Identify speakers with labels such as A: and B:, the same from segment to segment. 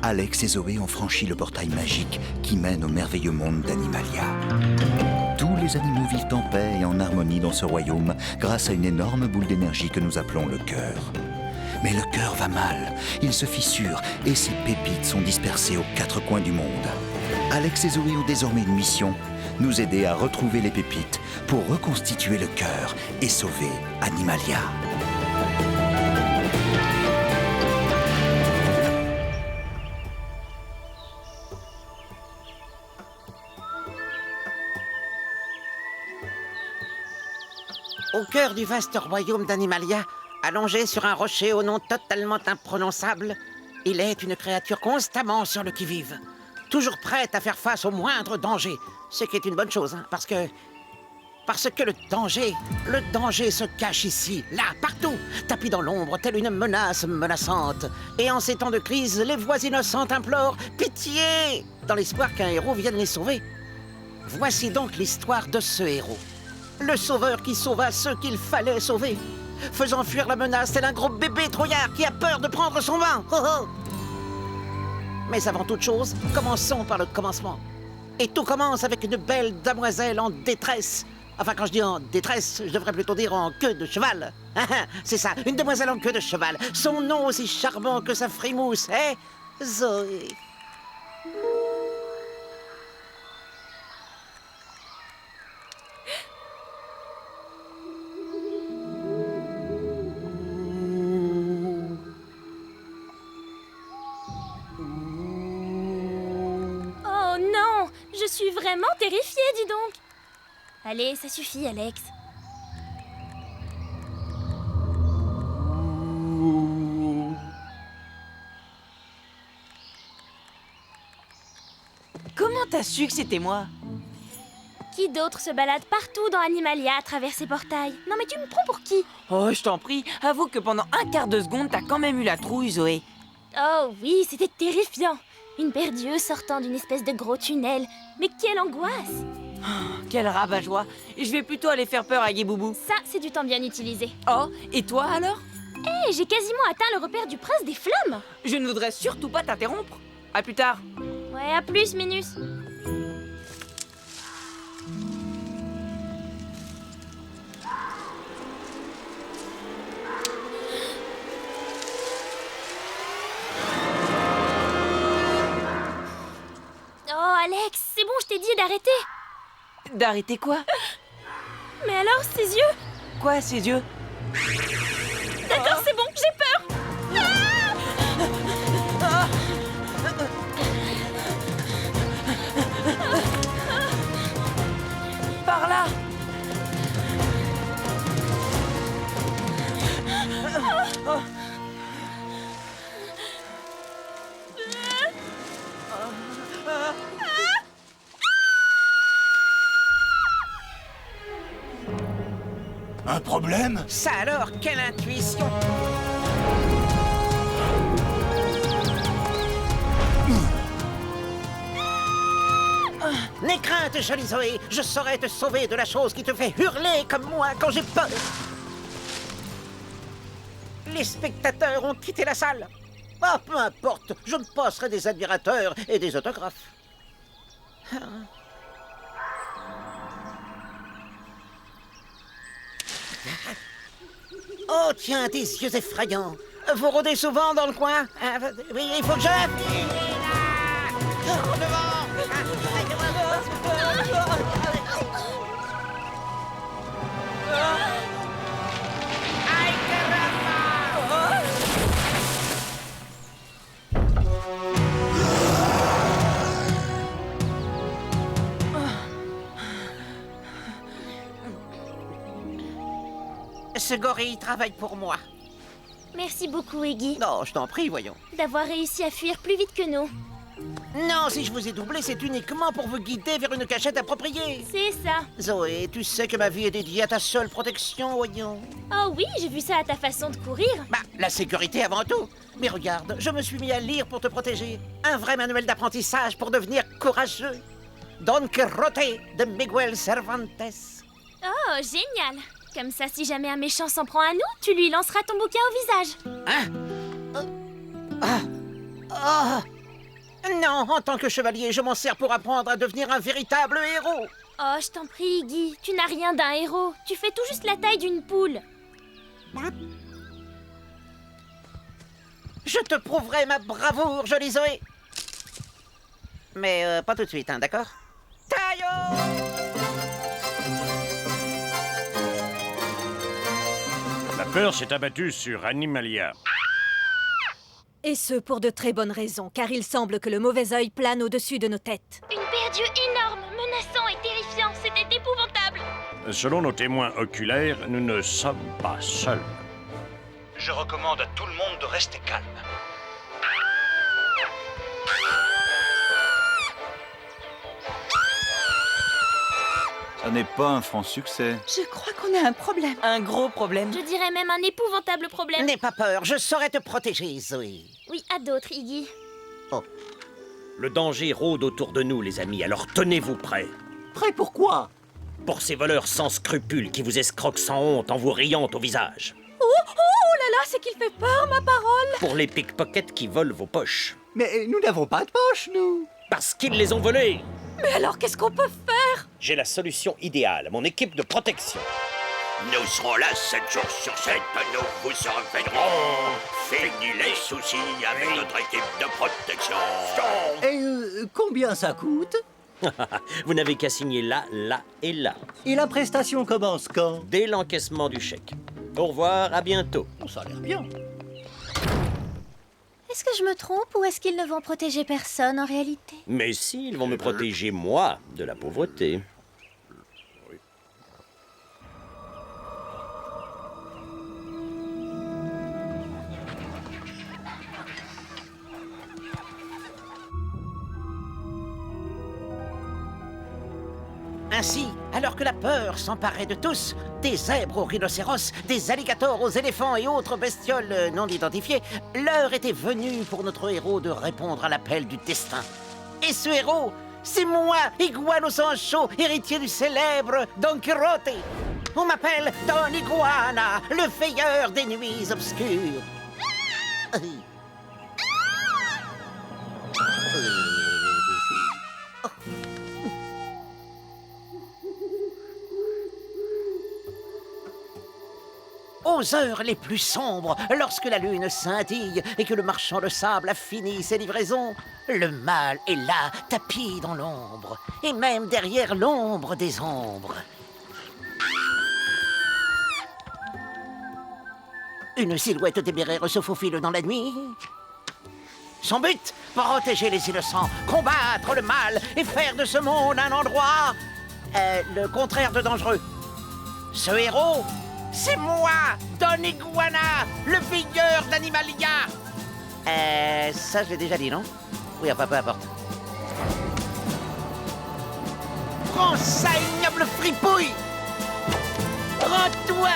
A: Alex et Zoé ont franchi le portail magique qui mène au merveilleux monde d'Animalia. Tous les animaux vivent en paix et en harmonie dans ce royaume grâce à une énorme boule d'énergie que nous appelons le cœur. Mais le cœur va mal, il se fissure et ses pépites sont dispersées aux quatre coins du monde. Alex et Zoé ont désormais une mission, nous aider à retrouver les pépites pour reconstituer le cœur et sauver Animalia.
B: Au cœur du vaste royaume d'Animalia, allongé sur un rocher au nom totalement imprononçable, il est une créature constamment sur le qui-vive, toujours prête à faire face au moindre danger, ce qui est une bonne chose, hein, parce que le danger se cache ici, là, partout, tapis dans l'ombre, telle une menace menaçante. Et en ces temps de crise, les voix innocentes implorent pitié, dans l'espoir qu'un héros vienne les sauver. Voici donc l'histoire de ce héros. Le sauveur qui sauva ceux qu'il fallait sauver, faisant fuir la menace tel un gros bébé trouillard qui a peur de prendre son bain. Oh oh. Mais avant toute chose, commençons par le commencement. Et tout commence avec une belle demoiselle en détresse. Enfin, quand je dis en détresse, je devrais plutôt dire en queue de cheval. C'est ça, une demoiselle en queue de cheval. Son nom aussi charmant que sa frimousse est Zoé.
C: Oh non! Je suis vraiment terrifiée, dis donc! Allez, ça suffit, Alex.
D: Comment t'as su que c'était moi?
C: Qui d'autre se balade partout dans Animalia à travers ces portails? Non mais tu me prends pour qui?
D: Oh, je t'en prie, avoue que pendant un quart de seconde, t'as quand même eu la trouille, Zoé.
C: Oh oui, c'était terrifiant. Une perdieuse sortant d'une espèce de gros tunnel. Mais quelle angoisse!
D: Quel rabat-joie. Je vais plutôt aller faire peur à Guéboubou.
C: Ça, c'est du temps bien utilisé.
D: Oh, et toi alors?
C: Hé, j'ai quasiment atteint le repère du prince des flammes!
D: Je ne voudrais surtout pas t'interrompre. À plus tard.
C: Ouais, à plus, Minus. Oh, Alex, c'est bon, je t'ai dit d'arrêter.
D: D'arrêter quoi?
C: Mais alors, ses yeux?
D: Quoi, ses yeux?
C: D'accord, c'est bon, j'ai peur.
D: Par là.
A: Un problème?
B: Ça alors, quelle intuition! N'aie crainte, jolie Zoé, je saurai te sauver de la chose qui te fait hurler comme moi quand j'ai peur. Les spectateurs ont quitté la salle. Ah, peu importe, je me passerai des admirateurs et des autographes. Oh, tiens, des yeux effrayants. Vous rôdez souvent dans le coin? Oui, il faut que je... En devant! Aïe, caramba! Ce gorille travaille pour moi.
C: Merci beaucoup, Iggy,
B: Non, je t'en prie, voyons.
C: d'avoir réussi à fuir plus vite que nous.
B: Non, si je vous ai doublé, c'est uniquement pour vous guider vers une cachette appropriée.
C: C'est ça.
B: Zoé, tu sais que ma vie est dédiée à ta seule protection, voyons.
C: Oh oui, j'ai vu ça à ta façon de courir.
B: Bah, la sécurité avant tout. Mais regarde, je me suis mis à lire pour te protéger. Un vrai manuel d'apprentissage pour devenir courageux. Don Quixote de Miguel Cervantes.
C: Oh, génial. Comme ça, si jamais un méchant s'en prend à nous, tu lui lanceras ton bouquin au visage.
B: Hein? Ah! Ah! Non, en tant que chevalier, je m'en sers pour apprendre à devenir un véritable héros.
C: Oh, je t'en prie, Iggy, tu n'as rien d'un héros. Tu fais tout juste la taille d'une poule.
B: Je te prouverai ma bravoure, jolie Zoé. Mais pas tout de suite, hein, d'accord? Taillot!
E: La peur s'est abattue sur Animalia.
F: Et ce, pour de très bonnes raisons, car il semble que le mauvais œil plane au-dessus de nos têtes.
C: Une paire d'yeux énorme, menaçant et terrifiant, c'était épouvantable.
E: Selon nos témoins oculaires, nous ne sommes pas seuls.
A: Je recommande à tout le monde de rester calme. Ça n'est pas un franc succès.
G: Je crois qu'on a un problème.
D: Un gros problème.
C: Je dirais même un épouvantable problème.
B: N'aie pas peur, je saurai te protéger, Zoé.
C: Oui, à d'autres, Iggy.
H: Le danger rôde autour de nous, les amis, alors tenez-vous prêts.
I: Prêt pour quoi?
H: Pour ces voleurs sans scrupules qui vous escroquent sans honte en vous riant au visage.
F: Oh là là, c'est qu'il fait peur, ma parole!
H: Pour les pickpockets qui volent vos poches.
I: Mais nous n'avons pas de poche, nous.
H: Parce qu'ils les ont volés.
F: Mais alors, qu'est-ce qu'on peut faire?
H: J'ai la solution idéale, mon équipe de protection.
J: Nous serons là 7 jours sur 7, nous vous surveillerons. Fini les soucis avec notre équipe de protection.
I: Et combien ça coûte?
H: Vous n'avez qu'à signer là, là et là,
I: Et la prestation commence quand?
H: dès l'encaissement du chèque. Au revoir, à bientôt.
I: Ça a l'air bien.
C: Est-ce que je me trompe ou est-ce qu'ils ne vont protéger personne en réalité?
H: Mais si, ils vont me protéger, moi, de la pauvreté.
B: Ainsi, alors que la peur s'emparait de tous, des zèbres aux rhinocéros, des alligators aux éléphants et autres bestioles non identifiées, l'heure était venue pour notre héros de répondre à l'appel du destin. Et ce héros, c'est moi, Iguano Sancho, héritier du célèbre Don Quixote. On m'appelle Don Iguana, le veilleur des nuits obscures. Aux heures les plus sombres, lorsque la lune scintille et que le marchand de sable a fini ses livraisons, le mal est là, tapis dans l'ombre, et même derrière l'ombre des ombres. Une silhouette téméraire se faufile dans la nuit. Son but, protéger les innocents, combattre le mal et faire de ce monde un endroit... le contraire de dangereux. Ce héros... c'est moi, Don Iguana, le veilleur d'Animalia. Ça je l'ai déjà dit, non? Oui, enfin, peu importe. Prends ça, ignoble fripouille! Rends-toi!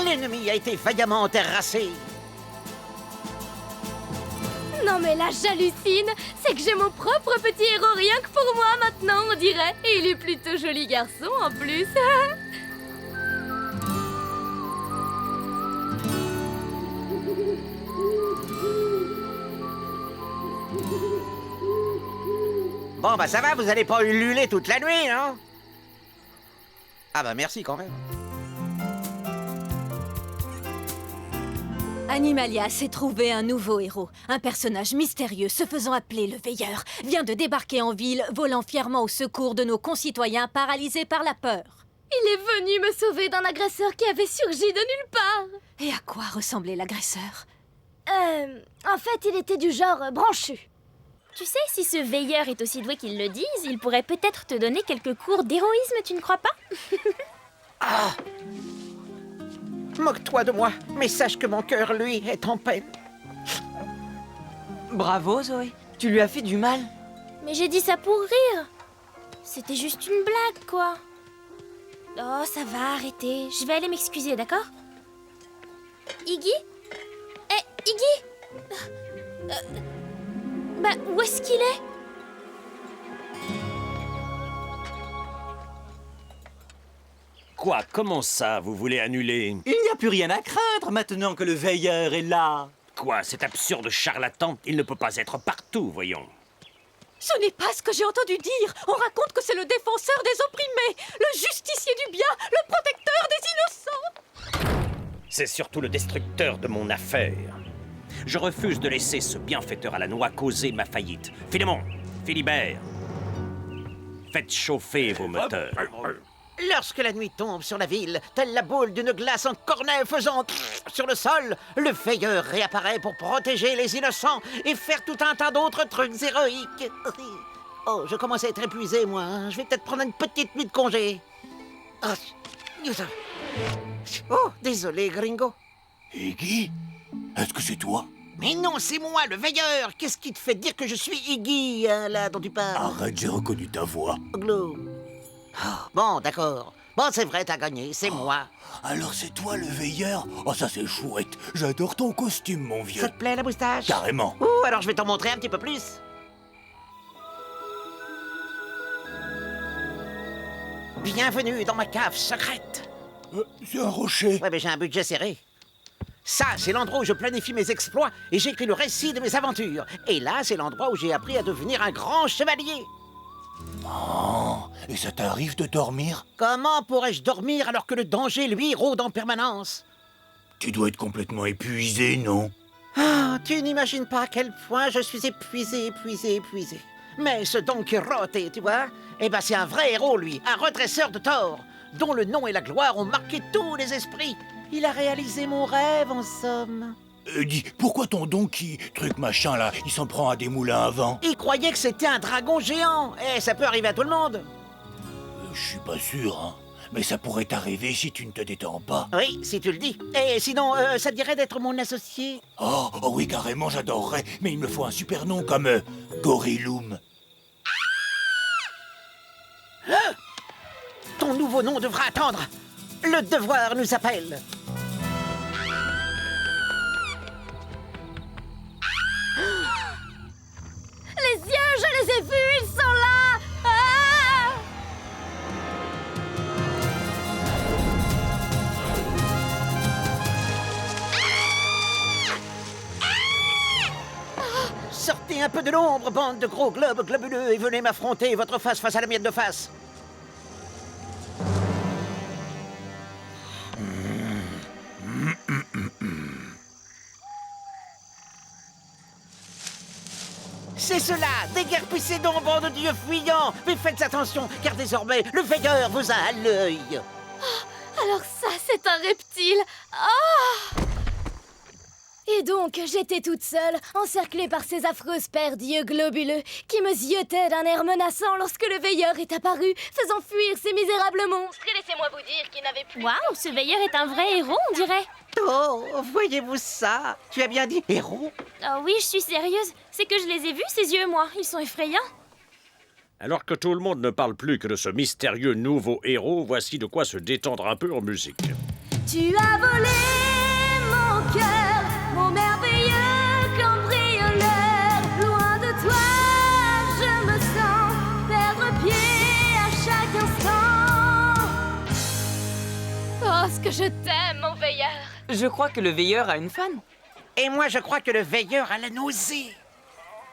B: L'ennemi a été vaillamment terrassé.
C: Non mais là, j'hallucine. C'est que j'ai mon propre petit héros rien que pour moi maintenant, on dirait. Et il est plutôt joli garçon en plus.
B: Bon, bah ça va, vous allez pas ululer toute la nuit, non? Ah bah merci quand même.
F: Animalia s'est trouvé un nouveau héros. Un personnage mystérieux se faisant appeler le Veilleur vient de débarquer en ville, volant fièrement au secours de nos concitoyens paralysés par la peur.
C: Il est venu me sauver d'un agresseur qui avait surgi de nulle part.
F: Et à quoi ressemblait l'agresseur?
C: En fait, il était du genre branchu. Tu sais, si ce veilleur est aussi doué qu'ils le disent, il pourrait peut-être te donner quelques cours d'héroïsme, tu ne crois pas?
B: Ah! Moque-toi de moi, mais sache que mon cœur, lui, est en peine.
D: Bravo, Zoé. Tu lui as fait du mal.
C: Mais j'ai dit ça pour rire. C'était juste une blague, quoi. Oh, ça va, arrêtez. Je vais aller m'excuser, d'accord? Iggy? Iggy? Bah, où est-ce qu'il est?
H: Quoi? Comment ça, vous voulez annuler?
I: Il n'y a plus rien à craindre maintenant que le veilleur est là.
H: Quoi? Cet absurde charlatan, il ne peut pas être partout, voyons.
F: Ce n'est pas ce que j'ai entendu dire. On raconte que c'est le défenseur des opprimés, le justicier du bien, le protecteur des innocents.
H: C'est surtout le destructeur de mon affaire. Je refuse de laisser ce bienfaiteur à la noix causer ma faillite. Philémon, Philibert, faites chauffer vos moteurs.
B: Lorsque la nuit tombe sur la ville, telle la boule d'une glace en cornet faisant sur le sol, le veilleur réapparaît pour protéger les innocents et faire tout un tas d'autres trucs héroïques. Oh, je commence à être épuisé, moi. Hein. Je vais peut-être prendre une petite nuit de congé. Oh, désolé, gringo.
J: Iggy? Est-ce que c'est toi?
B: Mais non, c'est moi, le veilleur. Qu'est-ce qui te fait dire que je suis Iggy, hein, là, dont tu parles?
J: Arrête, j'ai reconnu ta voix.
B: Gloom. Oh, bon, d'accord. Bon, c'est vrai, t'as gagné, c'est moi.
J: Alors c'est toi le veilleur? Oh, ça c'est chouette. J'adore ton costume, mon vieux.
B: Ça te plaît, la moustache?
J: Carrément.
B: Ouh, alors je vais t'en montrer un petit peu plus. Bienvenue dans ma cave secrète.
J: C'est un rocher.
B: Ouais, mais j'ai un budget serré. Ça, c'est l'endroit où je planifie mes exploits et j'écris le récit de mes aventures. Et là, c'est l'endroit où j'ai appris à devenir un grand chevalier.
J: Oh, et ça t'arrive de dormir?
B: Comment pourrais-je dormir alors que le danger, lui, rôde en permanence?
J: Tu dois être complètement épuisé, non?
B: Ah, tu n'imagines pas à quel point je suis épuisé. Mais ce Don Quirote, tu vois, eh ben c'est un vrai héros, lui, un redresseur de tort, dont le nom et la gloire ont marqué tous les esprits. Il a réalisé mon rêve, en somme.
J: Dis, pourquoi ton donkey, truc machin là, il s'en prend à des moulins à vent?
B: Il croyait que c'était un dragon géant. Eh, ça peut arriver à tout le monde.
J: Je suis pas sûr, hein. Mais ça pourrait t'arriver si tu ne te détends pas.
B: Oui, si tu le dis. Et sinon, ça te dirait d'être mon associé?
J: Oh oui, carrément, j'adorerais. Mais il me faut un super nom comme Gorilloum.
B: Ton nouveau nom devra attendre. Le devoir nous appelle.
C: Les yeux, je les ai vus, ils sont là! Ah!
B: Sortez un peu de l'ombre, bande de gros globes globuleux, et venez m'affronter votre face à la mienne de face. C'est cela! Déguerpissez donc, bande de dieux fuyants! Mais faites attention, car désormais, le veilleur vous a à l'œil!
C: Alors ça, c'est un reptile! Ah!
G: Et donc, j'étais toute seule, encerclée par ces affreuses paires d'yeux globuleux qui me ziotaient d'un air menaçant lorsque le veilleur est apparu, faisant fuir ces misérables monstres. Et laissez-moi vous dire qu'il n'avait plus...
C: Waouh, ce veilleur est un vrai héros, on dirait!
B: Oh, voyez-vous ça? Tu as bien dit héros?
C: Oh oui, je suis sérieuse. C'est que je les ai vus, ces yeux, moi. Ils sont effrayants.
E: Alors que tout le monde ne parle plus que de ce mystérieux nouveau héros, voici de quoi se détendre un peu en musique.
G: Tu as volé mon cœur, mon merveilleux cambrioleur. Loin de toi, je me sens perdre pied à chaque instant.
C: Oh, ce que je t'aime, mon veilleur.
D: Je crois que le veilleur a une fan.
B: Et moi, je crois que le veilleur a la nausée.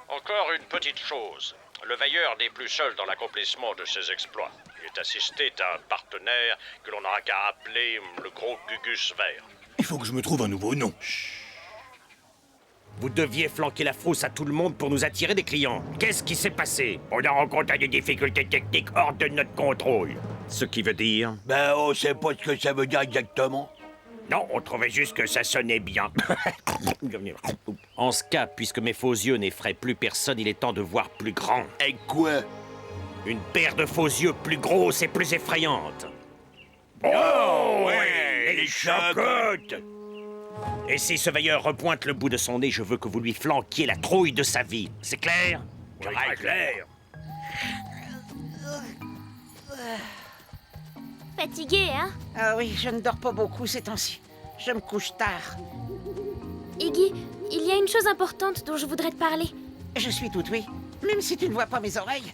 E: Encore une petite chose. Le veilleur n'est plus seul dans l'accomplissement de ses exploits. Il est assisté d'un partenaire que l'on n'aura qu'à appeler le gros Gugus vert.
J: Il faut que je me trouve un nouveau nom.
H: Vous deviez flanquer la frousse à tout le monde pour nous attirer des clients. Qu'est-ce qui s'est passé? On a rencontré des difficultés techniques hors de notre contrôle. Ce qui veut dire...
J: Ben, on sait pas ce que ça veut dire exactement.
H: Non, on trouvait juste que ça sonnait bien. En ce cas, puisque mes faux yeux n'effraient plus personne, il est temps de voir plus grand.
J: Et quoi?
H: Une paire de faux yeux plus grosse et plus effrayante.
J: Oh, ouais, les chocottes!
H: Et si ce veilleur repointe le bout de son nez, je veux que vous lui flanquiez la trouille de sa vie. C'est clair?
J: Très clair.
C: Fatigué, hein?
B: Ah oui, je ne dors pas beaucoup ces temps-ci. Je me couche tard.
C: Iggy, il y a une chose importante dont je voudrais te parler.
B: Je suis tout oui, même si tu ne vois pas mes oreilles.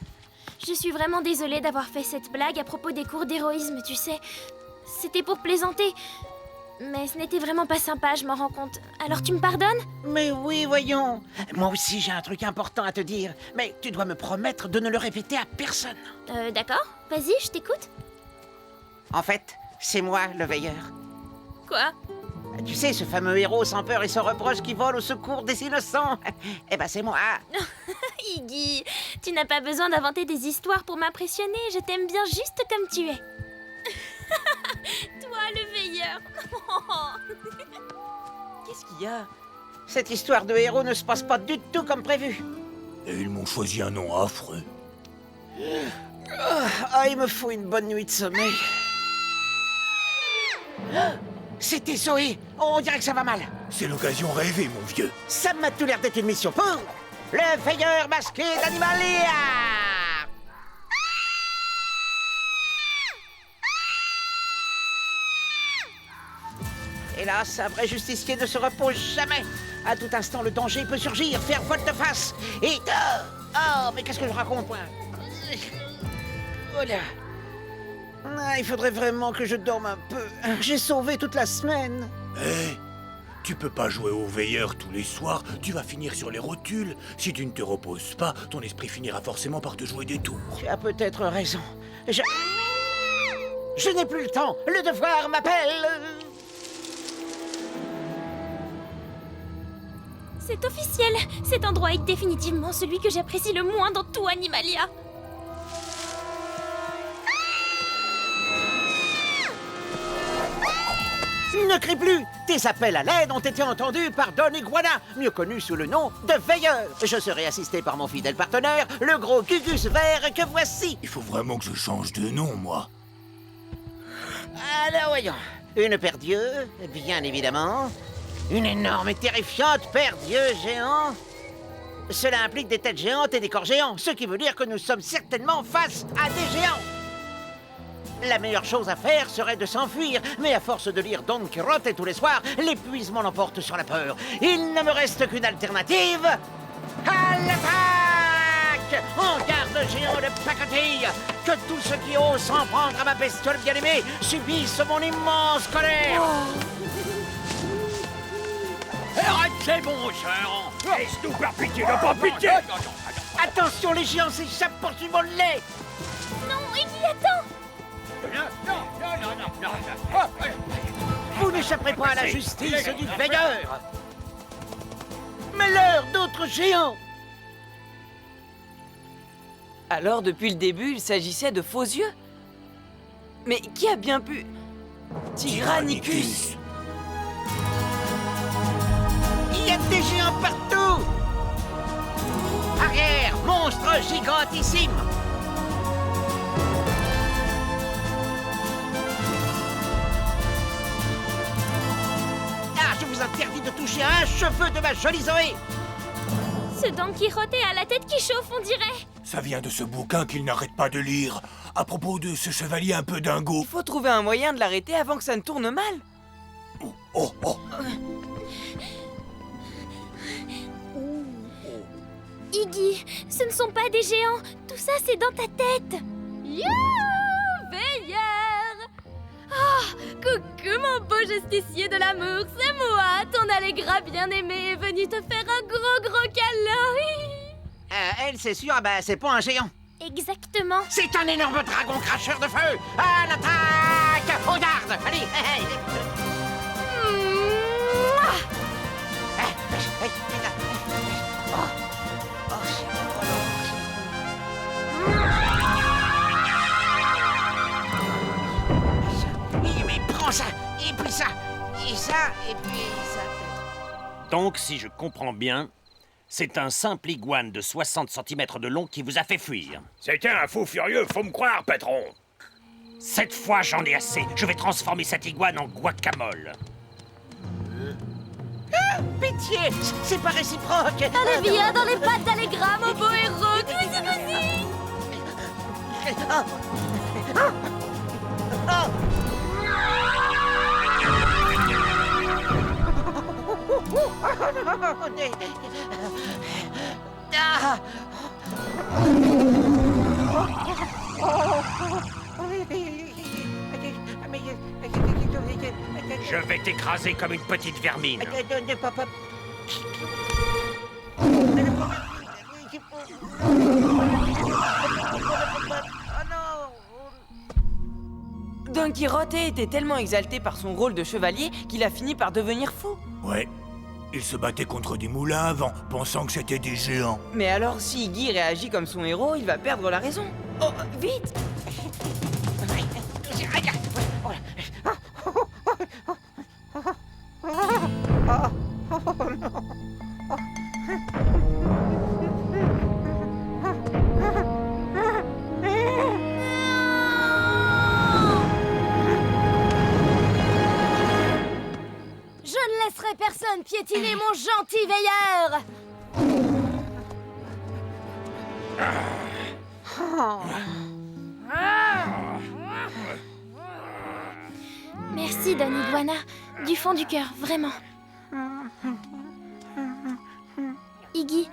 C: Je suis vraiment désolée d'avoir fait cette blague à propos des cours d'héroïsme, tu sais. C'était pour plaisanter. Mais ce n'était vraiment pas sympa, je m'en rends compte. Alors tu me pardonnes?
B: Mais oui, voyons. Moi aussi, j'ai un truc important à te dire. Mais tu dois me promettre de ne le répéter à personne.
C: D'accord. Vas-y, je t'écoute.
B: En fait, c'est moi, le veilleur.
C: Quoi?
B: Tu sais, ce fameux héros sans peur et sans reproche qui vole au secours des innocents. Eh ben, c'est moi.
C: Iggy, tu n'as pas besoin d'inventer des histoires pour m'impressionner. Je t'aime bien juste comme tu es. Toi, le veilleur.
D: Qu'est-ce qu'il y a?
B: Cette histoire de héros ne se passe pas du tout comme prévu.
J: Et ils m'ont choisi un nom affreux.
B: Ah, il me faut une bonne nuit de sommeil. C'était Zoé. On dirait que ça va mal.
J: C'est l'occasion rêvée, mon vieux.
B: Ça m'a tout l'air d'être une mission pour le veilleur masqué d'Animalia. Hélas, un vrai justicier ne se repose jamais. À tout instant, le danger peut surgir, faire volte-face. Et... Oh, mais qu'est-ce que je raconte, moi? Oh là. Ah, il faudrait vraiment que je dorme un peu. J'ai sauvé toute la semaine.
J: Hé, tu peux pas jouer au veilleur tous les soirs, tu vas finir sur les rotules. Si tu ne te reposes pas, ton esprit finira forcément par te jouer des tours.
B: Tu as peut-être raison. Je n'ai plus le temps. Le devoir m'appelle.
C: C'est officiel. Cet endroit est définitivement celui que j'apprécie le moins dans tout Animalia.
B: Ne crie plus. Tes appels à l'aide ont été entendus par Don Iguana, mieux connu sous le nom de Veilleur. Je serai assisté par mon fidèle partenaire, le gros Gugus vert que voici.
J: Il faut vraiment que je change de nom, moi.
B: Alors voyons. Une paire d'yeux, bien évidemment. Une énorme et terrifiante paire d'yeux géants. Cela implique des têtes géantes et des corps géants, ce qui veut dire que nous sommes certainement face à des géants. La meilleure chose à faire serait de s'enfuir, mais à force de lire Don Quirote tous les soirs, l'épuisement l'emporte sur la peur. Il ne me reste qu'une alternative. À l'attaque! En garde géant de pacotille! Que tous ceux qui osent s'en prendre à ma bestiole bien-aimée subissent mon immense colère!
J: Arrête, c'est bon, géant. Laisse-nous par pitié, n'a pas pitié.
B: Attention, les géants s'échappent, poursuivons le lait!
C: Non, Iggy, attends!
B: Vous n'échapperez pas à la justice du veilleur! Malheur d'autres géants!
D: Alors, depuis le début, il s'agissait de faux yeux? Mais qui a bien pu... Tyrannicus!
B: Il y a des géants partout! Arrière, monstre gigantissime! Ah, je vous interdis de toucher à un cheveu de ma jolie Zoé!
C: Ce Don Quirote a la tête qui chauffe, on dirait.
J: Ça vient de ce bouquin qu'il n'arrête pas de lire. À propos de ce chevalier un peu dingo.
D: Il faut trouver un moyen de l'arrêter avant que ça ne tourne mal.
J: Oh, oh.
C: Iggy, ce ne sont pas des géants. Tout ça, c'est dans ta tête.
G: Youhou, veilleur! Ah, coucou mon beau justicier de l'amour, c'est moi, ton Allegra bien-aimé, est venu te faire un gros câlin.
B: Elle, c'est sûr, c'est pas un géant.
C: Exactement.
B: C'est un énorme dragon cracheur de feu! À l'attaque! Au garde! Allez! Hey, hey.
G: Mouah.
B: Mais prends ça! Et puis ça! Et ça! Et puis ça, peut-être.
H: Donc, si je comprends bien, c'est un simple iguane de 60 cm de long qui vous a fait fuir.
J: C'était un fou furieux, faut me croire, patron.
H: Cette fois, j'en ai assez. Je vais transformer cette iguane en guacamole.
B: Pitié! C'est pas réciproque!
G: Allez, viens dans les pattes d'Allegra, mon beau héros! Cousi!
B: Ah.
J: Je vais t'écraser comme une petite vermine.
D: Don Quirote était tellement exalté par son rôle de chevalier qu'il a fini par devenir fou.
K: Ouais, il se battait contre des moulins à vent, pensant que c'était des géants.
D: Mais alors, si Iggy réagit comme son héros, il va perdre la raison. Oh, vite!
G: Je ne laisserai personne piétiner mon gentil veilleur!
C: Merci, Don Iguana. Du fond du cœur, vraiment. Iggy,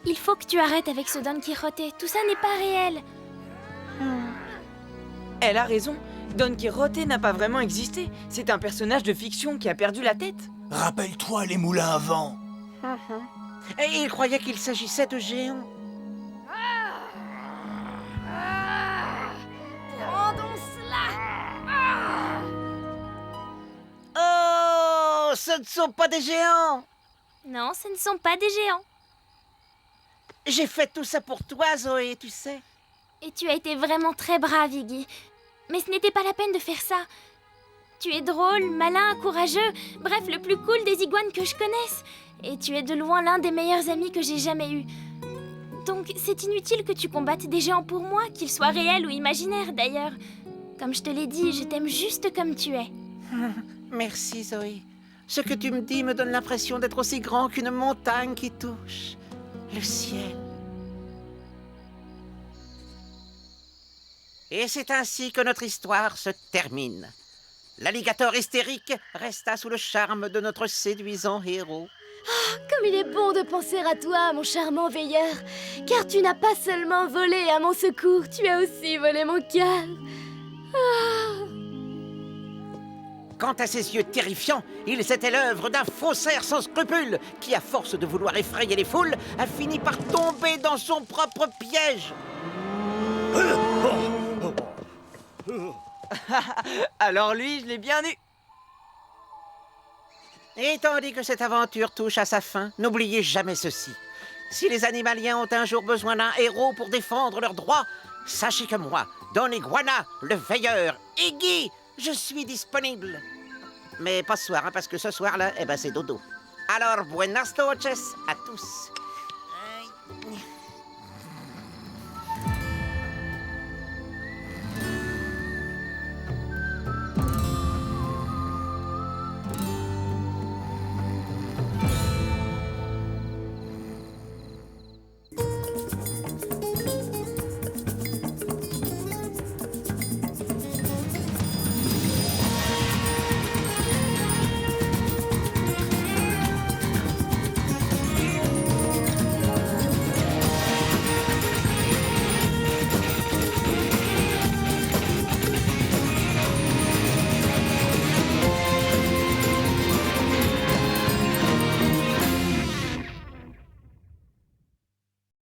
C: il faut que tu arrêtes avec ce Don Quirote. Tout ça n'est pas réel.
D: Elle a raison. Don Quirote n'a pas vraiment existé. C'est un personnage de fiction qui a perdu la tête.
K: Rappelle-toi les moulins à vent.
B: Et il croyait qu'il s'agissait de géants.
G: Rendons cela!
B: Oh, ce ne sont pas des géants!
C: Non, ce ne sont pas des géants.
B: J'ai fait tout ça pour toi, Zoé, tu sais.
C: Et tu as été vraiment très brave, Iggy. Mais ce n'était pas la peine de faire ça. Tu es drôle, malin, courageux, bref, le plus cool des iguanes que je connaisse. Et tu es de loin l'un des meilleurs amis que j'ai jamais eu. Donc c'est inutile que tu combattes des géants pour moi, qu'ils soient réels ou imaginaires d'ailleurs. Comme je te l'ai dit, je t'aime juste comme tu es.
B: Merci, Zoé. Ce que tu me dis me donne l'impression d'être aussi grand qu'une montagne qui touche le ciel. Et c'est ainsi que notre histoire se termine. L'alligator hystérique resta sous le charme de notre séduisant héros.
G: Comme il est bon de penser à toi, mon charmant veilleur, car tu n'as pas seulement volé à mon secours, tu as aussi volé mon cœur.
B: Quant à ses yeux terrifiants, ils étaient l'œuvre d'un faussaire sans scrupules qui, à force de vouloir effrayer les foules, a fini par tomber dans son propre piège.
D: Alors lui, je l'ai bien eu.
B: Et tandis que cette aventure touche à sa fin, n'oubliez jamais ceci. Si les animaliens ont un jour besoin d'un héros pour défendre leurs droits, sachez que moi, Don Iguana, le veilleur, Iggy, je suis disponible. Mais pas ce soir, hein, parce que ce soir-là, c'est dodo. Alors, buenas noches à tous.